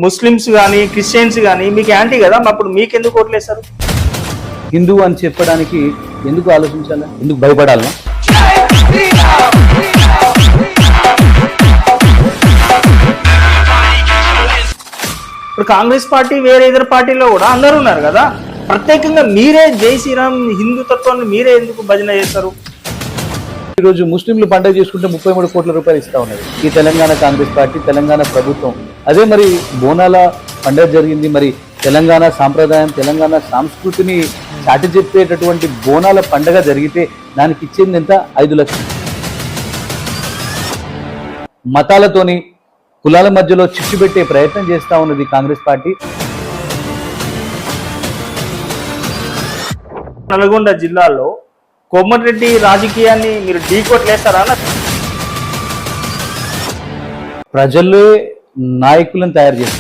Muslims కానీ Christians కానీ మీకు యాంటీ కదా, అప్పుడు మీకు ఎందుకు ఓట్లేస్తారు? హిందూ అని చెప్పడానికి ఎందుకు ఆలోచించాలి, ఎందుకు భయపడాలి? ఇప్పుడు కాంగ్రెస్ పార్టీ వేరే ఇతర పార్టీలో కూడా అందరూ ఉన్నారు కదా, ప్రత్యేకంగా మీరే జై శ్రీరామ్ హిందుత్వాన్ని మీరే ఎందుకు భజన చేస్తారు? ఈరోజు ముస్లింలు పండుగ చేసుకుంటే 33 కోట్ల రూపాయలు ఇస్తా ఉన్నది ఈ తెలంగాణ కాంగ్రెస్ పార్టీ, తెలంగాణ ప్రభుత్వం. అదే మరి బోనాల పండుగ జరిగింది, మరి తెలంగాణ సాంప్రదాయం, తెలంగాణ సంస్కృతిని చాటి చెప్పేటటువంటి బోనాల పండుగ జరిగితే దానికి ఇచ్చేది ఎంత? 5 లక్షలు. మతాలతోని కులాల మధ్యలో చిచ్చు పెట్టే ప్రయత్నం చేస్తా ఉన్నది కాంగ్రెస్ పార్టీ. నల్గొండ జిల్లాలో కోమటిరెడ్డి రాజకీయాన్ని మీరు ఢీకొట్లేస్తారా? ప్రజలే నాయకులను తయారు చేస్తారు.